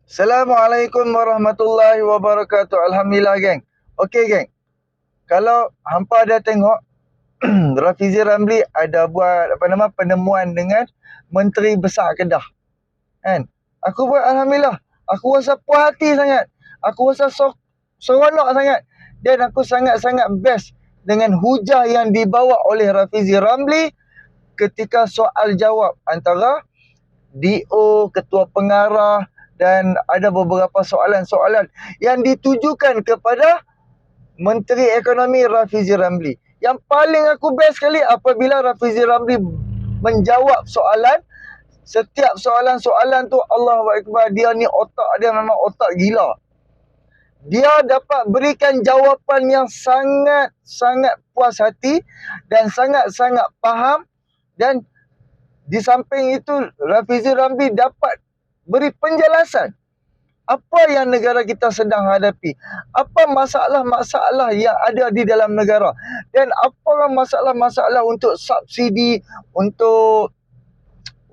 Assalamualaikum warahmatullahi wabarakatuh. Alhamdulillah, geng. Okey, geng. Kalau hampa ada tengok, Rafizi Ramli ada buat penemuan dengan Menteri Besar Kedah. Kan? Aku buat alhamdulillah. Aku rasa puas hati sangat. Aku rasa seronok sangat. Dan aku sangat-sangat best dengan hujah yang dibawa oleh Rafizi Ramli ketika soal jawab antara DO, ketua pengarah dan ada beberapa soalan-soalan yang ditujukan kepada Menteri Ekonomi Rafizi Ramli. Yang paling aku best sekali apabila Rafizi Ramli menjawab soalan. Setiap soalan-soalan tu Allahu Akbar, dia ni otak dia memang otak gila. Dia dapat berikan jawapan yang sangat-sangat puas hati dan sangat-sangat faham. Dan di samping itu Rafizi Ramli dapat beri penjelasan apa yang negara kita sedang hadapi, apa masalah-masalah yang ada di dalam negara, dan apa masalah-masalah untuk subsidi, untuk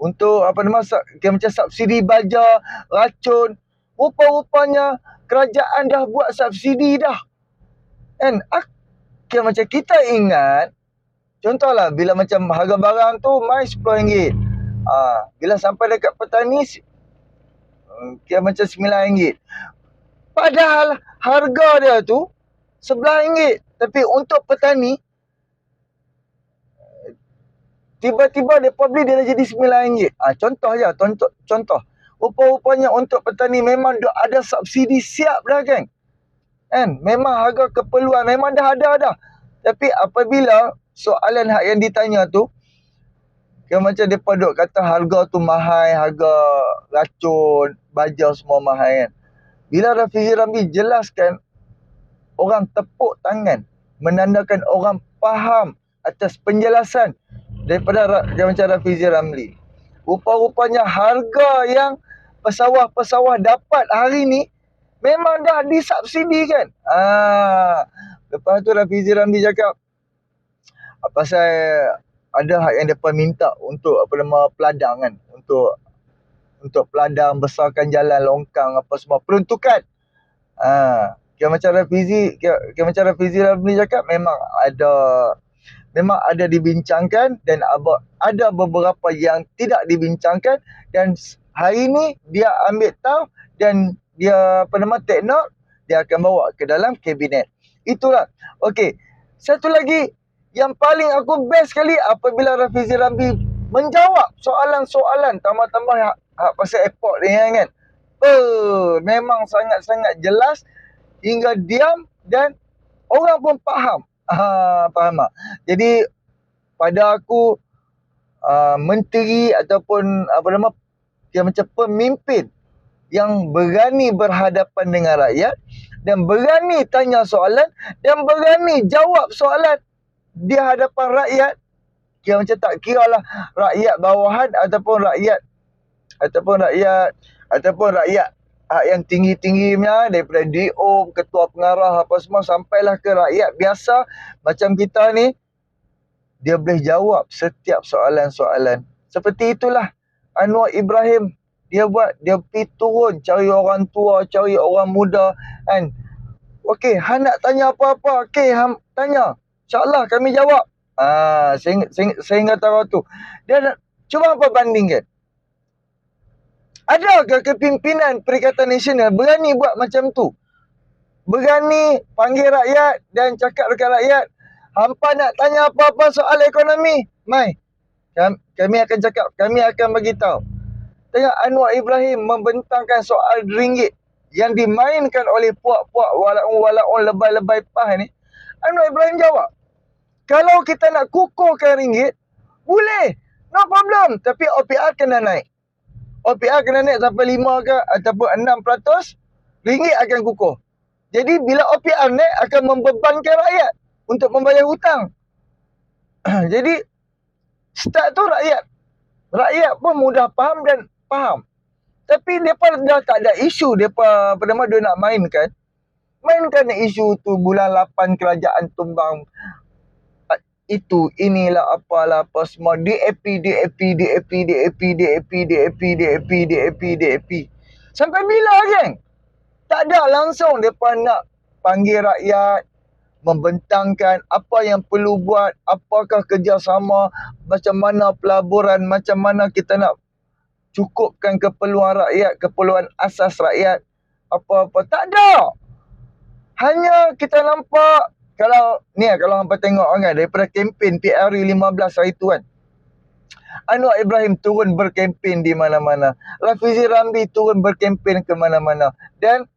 macam subsidi baja, racun. Rupa-rupanya kerajaan dah buat subsidi dah. Kan? Macam kita ingat, contohlah bila macam harga barang tu mai RM10. Bila sampai dekat petani kira macam RM9. Padahal harga dia tu RM11. Tapi untuk petani tiba-tiba dia beli dia dah jadi RM9. Contoh je, contoh. Rupa-rupanya untuk petani memang ada subsidi siap dah, kan? Memang harga keperluan memang dah ada dah. Tapi apabila soalan hak yang ditanya tu, macam mereka duk kata harga tu mahal, harga racun, baja semua mahal, kan? Bila Rafizi Ramli jelaskan, orang tepuk tangan, menandakan orang faham atas penjelasan daripada macam Rafizi Ramli. Rupa-rupanya harga yang pesawah-pesawah dapat hari ni memang dah disubsidi, kan? Lepas tu Rafizi Ramli cakap pasal ada hak yang mereka minta untuk peladang, kan? Untuk peladang, besarkan jalan, longkang, apa semua, peruntukan. Macam Rafizi Ramli cakap memang ada dibincangkan dan ada beberapa yang tidak dibincangkan, dan hari ni dia ambil tahu dan dia take note, dia akan bawa ke dalam kabinet. Itulah. Okey. Satu lagi yang paling aku best sekali apabila Rafizi Ramli menjawab soalan-soalan, tambah-tambah hak pasal airport ni, kan? Memang sangat-sangat jelas hingga diam dan orang pun faham. Faham tak? Jadi pada aku, menteri ataupun macam pemimpin yang berani berhadapan dengan rakyat dan berani tanya soalan dan berani jawab soalan di hadapan rakyat, macam tak kira lah rakyat bawahan ataupun rakyat yang tinggi-tinggi punya, daripada DO, ketua pengarah, apa semua, sampailah ke rakyat biasa macam kita ni, dia boleh jawab setiap soalan-soalan. Seperti itulah Anwar Ibrahim dia pergi turun cari orang tua, cari orang muda, kan? Okey, hang nak tanya apa-apa, okey, hang tanya, InsyaAllah kami jawab. Sehingga tahu tu. Dia cuba apa bandingkan? Adakah kepimpinan Perikatan Nasional berani buat macam tu? Berani panggil rakyat dan cakap dekat rakyat, hampa nak tanya apa-apa soal ekonomi, mai. Kami akan cakap, kami akan bagi tahu. Tengok Anwar Ibrahim membentangkan soal ringgit yang dimainkan oleh puak-puak walaun lebay-lebay pah ni. Anwar Ibrahim jawab, kalau kita nak kukuhkan ringgit, boleh, no problem. Tapi OPR kena naik. OPR kena naik sampai 5 ke ataupun 6%, ringgit akan kukuh. Jadi bila OPR naik akan membebankan rakyat untuk membayar hutang. Jadi start tu rakyat pun mudah faham dan faham. Tapi mereka dah tak ada isu mereka dia nak mainkan isu tu bulan 8 kerajaan tumbang, inilah apalah apa semua, DAP. Sampai bila, geng? Tak ada langsung mereka nak panggil rakyat, membentangkan apa yang perlu buat, apakah kerjasama, macam mana pelaburan, macam mana kita nak cukupkan keperluan rakyat, keperluan asas rakyat, apa-apa. Tak ada. Hanya kita nampak, kalau hampa tengok kan, daripada kempen PRU 15 hari tu kan, Anwar Ibrahim turun berkempen di mana-mana. Rafizi Ramli turun berkempen ke mana-mana. Dan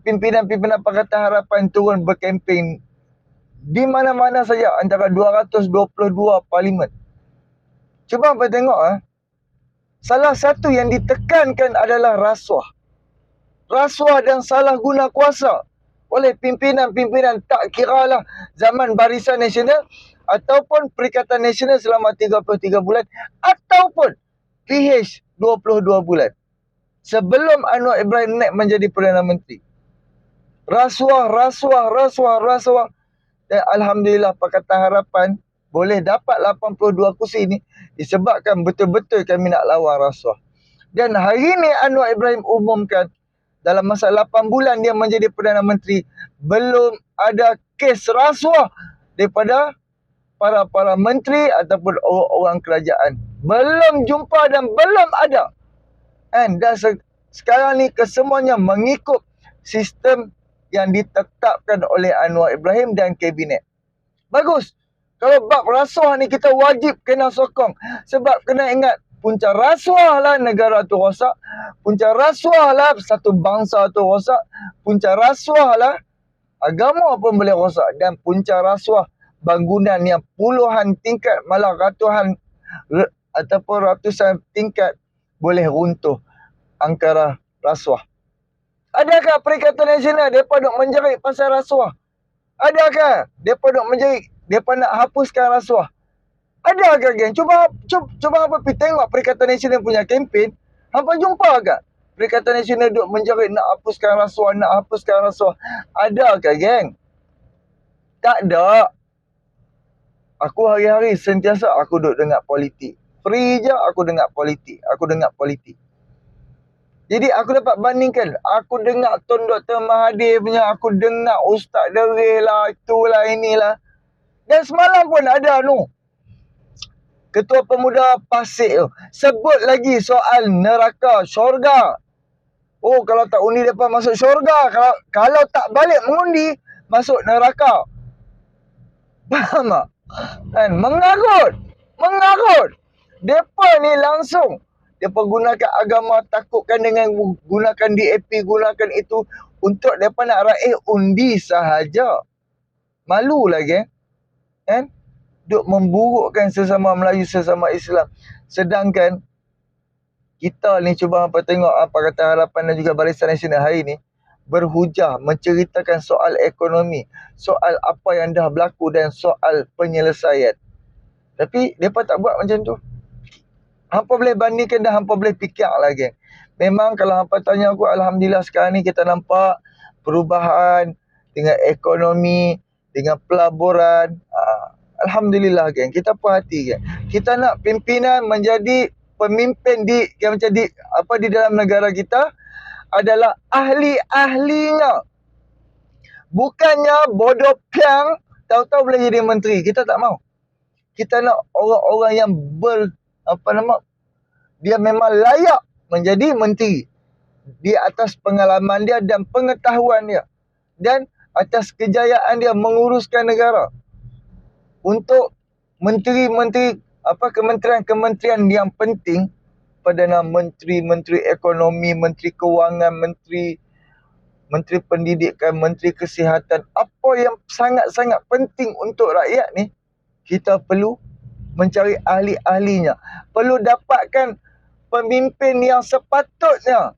pimpinan-pimpinan Pakatan Harapan turun berkempen di mana-mana saja antara 222 parlimen. Cuba hampa tengok salah satu yang ditekankan adalah rasuah. Rasuah dan salah guna kuasa oleh pimpinan-pimpinan, tak kiralah zaman Barisan Nasional ataupun Perikatan Nasional selama 33 bulan ataupun PH 22 bulan. Sebelum Anwar Ibrahim naik menjadi Perdana Menteri. Rasuah. Dan Alhamdulillah Pakatan Harapan boleh dapat 82 kursi ni disebabkan betul-betul kami nak lawan rasuah. Dan hari ni Anwar Ibrahim umumkan dalam masa 8 bulan dia menjadi Perdana Menteri, belum ada kes rasuah daripada para menteri ataupun orang-orang kerajaan. Belum jumpa dan belum ada. Dan sekarang ni kesemuanya mengikut sistem yang ditetapkan oleh Anwar Ibrahim dan kabinet. Bagus. Kalau bab rasuah ni kita wajib kena sokong. Sebab kena ingat, punca rasuah lah negara tu rosak. Punca rasuah lah satu bangsa tu rosak. Punca rasuah lah agama pun boleh rosak. Dan punca rasuah bangunan yang puluhan tingkat, malah ratusan tingkat boleh runtuh angkara rasuah. Adakah Perikatan Nasional mereka duk menjerit pasal rasuah? Adakah mereka duk menjerit, mereka nak hapuskan rasuah? Adakah, geng? Cuba hampa pergi tengok Perikatan Nasional punya kempen. Hampa jumpa agak Perikatan Nasional duk menjerit nak hapuskan rasuah. Adakah, geng? Tak ada. Aku hari-hari sentiasa aku duk dengar politik. Free je aku dengar politik. Jadi aku dapat bandingkan. Aku dengar Tun Dr. Mahathir punya. Aku dengar Ustaz Dereh lah. Itulah inilah. Dan semalam pun ada Ketua Pemuda Pasir tu sebut lagi soal neraka, syurga. Oh, kalau tak undi mereka masuk syurga. Kalau tak balik mengundi, masuk neraka. Faham tak? Dan mengarut. Mereka ni langsung. Mereka gunakan agama, takutkan dengan gunakan DAP, gunakan itu untuk mereka nak raih undi sahaja. Malu lagi. Kan? Duk memburukkan sesama Melayu, sesama Islam. Sedangkan kita ni cuba hampa tengok Pakatan Harapan dan juga Barisan Nasional hari ni berhujah menceritakan soal ekonomi, soal apa yang dah berlaku dan soal penyelesaian. Tapi mereka tak buat macam tu. Hampa boleh bandingkan dan hampa boleh fikir lagi. Memang kalau hampa tanya aku, Alhamdulillah sekarang ni kita nampak perubahan dengan ekonomi, dengan pelaburan. Alhamdulillah, geng. Kita puas hati, geng. Kita nak pimpinan menjadi pemimpin di dalam negara kita adalah ahli-ahlinya. Bukannya bodoh piang tahu-tahu boleh jadi menteri. Kita tak mau. Kita nak orang-orang yang dia memang layak menjadi menteri di atas pengalaman dia dan pengetahuan dia dan atas kejayaan dia menguruskan negara. Untuk menteri-menteri kementerian-kementerian yang penting, Perdana Menteri, Menteri Ekonomi, Menteri Kewangan, Menteri Pendidikan, Menteri Kesihatan, apa yang sangat-sangat penting untuk rakyat ni, kita perlu mencari ahli-ahlinya. Perlu dapatkan pemimpin yang sepatutnya.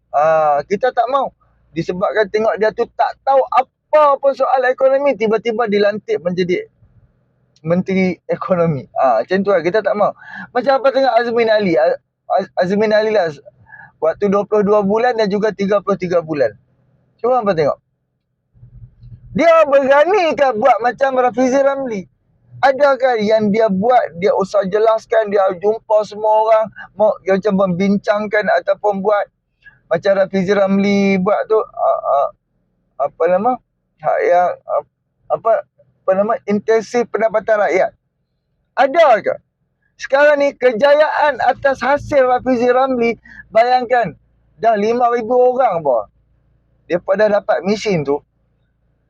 Kita tak mau. Disebabkan tengok dia tu tak tahu apa pun soal ekonomi, tiba-tiba dilantik menjadi Menteri Ekonomi. Macam tu lah, kita tak mau. Macam apa tengok Azmin Ali. Azmin Ali lah waktu 22 bulan dan juga 33 bulan. Cuba apa tengok. Dia berani ke buat macam Rafizi Ramli? Adakah yang dia buat, dia usah jelaskan, dia jumpa semua orang, dia macam membincangkan ataupun buat macam Rafizi Ramli buat tu, apa nama, hak yang apa nama, intensif pendapatan rakyat. Ada ke? Sekarang ni kejayaan atas hasil Rafizi Ramli, bayangkan dah 5,000 orang apa daripada dapat mesin tu.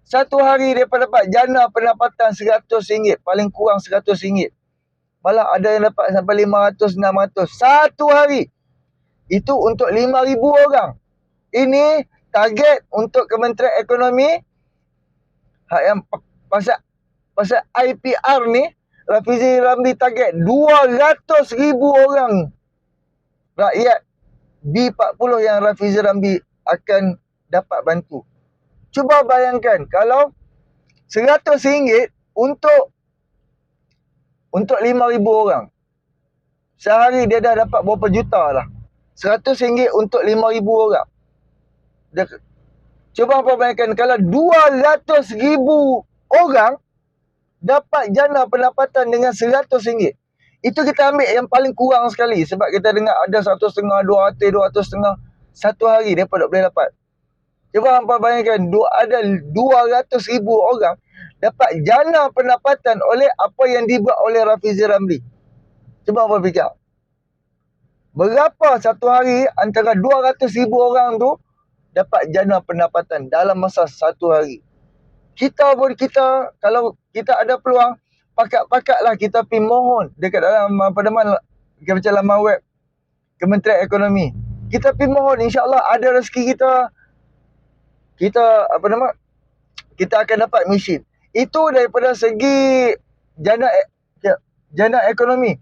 Satu hari mereka dapat jana pendapatan RM100, paling kurang RM100. Malah ada yang dapat sampai RM500, RM600 satu hari. Itu untuk 5,000 orang. Ini target untuk Kementerian Ekonomi. Hak yang pasal IPR ni, Rafizi Ramli target 200,000 orang rakyat B40 yang Rafizi Ramli akan dapat bantu. Cuba bayangkan kalau RM100 untuk 5,000 orang. Sehari dia dah dapat berapa juta lah. RM100 untuk 5,000 orang. Cuba apa bayangkan kalau 200,000 orang dapat jana pendapatan dengan RM100. Itu kita ambil yang paling kurang sekali. Sebab kita dengar ada 150, 200, 250 satu hari dia boleh dapat. Cuba hampa bayangkan, ada 200,000 orang dapat jana pendapatan oleh apa yang dibuat oleh Rafizi Ramli. Cuba hampa fikir. Berapa satu hari antara 200,000 orang tu dapat jana pendapatan dalam masa satu hari. Kita kalau kita ada peluang, pakat-pakatlah kita pergi mohon dekat dalam macam laman web Kementerian Ekonomi. Kita pergi mohon, insya-Allah ada rezeki kita akan dapat mesin. Itu daripada segi jana ekonomi.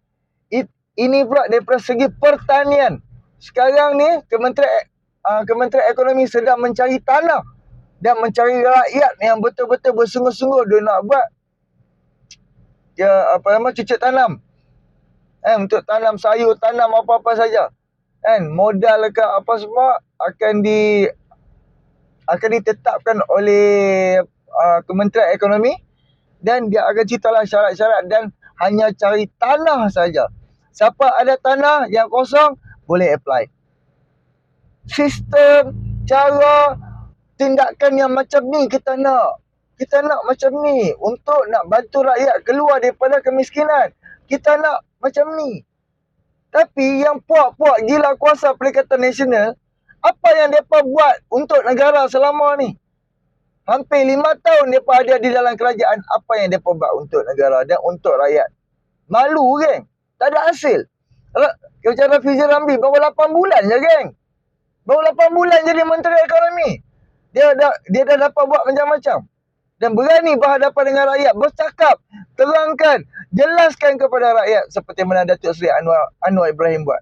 Ini pula daripada segi pertanian. Sekarang ni Kementerian Ekonomi sedang mencari tanah dan mencari rakyat yang betul-betul bersungguh-sungguh dia nak buat cucuk tanam. Untuk tanam sayur, tanam apa-apa saja. Modal ke apa semua akan ditetapkan oleh Kementerian Ekonomi dan dia akan ceritalah syarat-syarat dan hanya cari tanah saja. Siapa ada tanah yang kosong boleh apply. Sistem, cara, tindakan yang macam ni kita nak. Kita nak macam ni untuk nak bantu rakyat keluar daripada kemiskinan. Kita nak macam ni. Tapi yang puak-puak gila kuasa Perikatan Nasional, apa yang mereka buat untuk negara selama ni? Hampir 5 tahun mereka ada di dalam kerajaan. Apa yang mereka buat untuk negara dan untuk rakyat? Malu, geng. Tak ada hasil. Macam Rafizi Ramli baru 8 bulan je, geng. Baru 8 bulan jadi Menteri Ekonomi. Dia dah dapat buat macam-macam. Dan berani berhadapan dengan rakyat. Bercakap, terangkan, jelaskan kepada rakyat seperti mana Datuk Seri Anwar Ibrahim buat.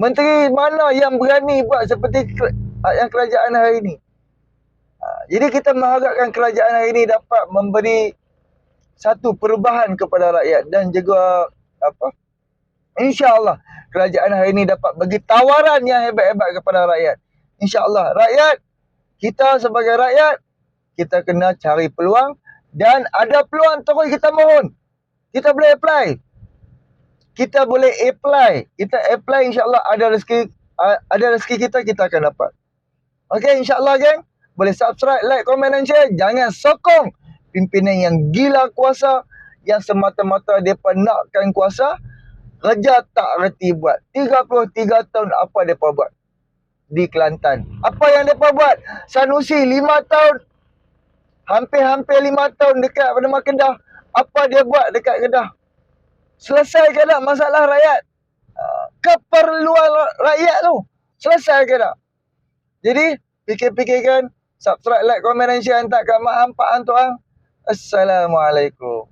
Menteri mana yang berani buat seperti yang kerajaan hari ini? Jadi kita mengharapkan kerajaan hari ini dapat memberi satu perubahan kepada rakyat dan juga insya-Allah kerajaan hari ini dapat bagi tawaran yang hebat-hebat kepada rakyat. Insya-Allah rakyat, kita sebagai rakyat, kita kena cari peluang dan ada peluang terus kita mohon. Kita boleh apply. Kita boleh apply. Kita apply, insya-Allah ada rezeki kita akan dapat. Okey, insya-Allah, geng. Boleh subscribe, like, komen dan share. Jangan sokong pimpinan yang gila kuasa, yang semata-mata mereka nakkan kuasa, kerja tak reti buat. 33 tahun apa mereka buat di Kelantan? Apa yang mereka buat? Sanusi 5 tahun, hampir 5 tahun dekat pada Kedah. Apa dia buat dekat Kedah? Selesai ke tak masalah rakyat? Keperluan rakyat tu selesai ke tak? Jadi fikir-fikirkan, subscribe, like, komen dan share. Hantar kat mak hampa tuan. Assalamualaikum.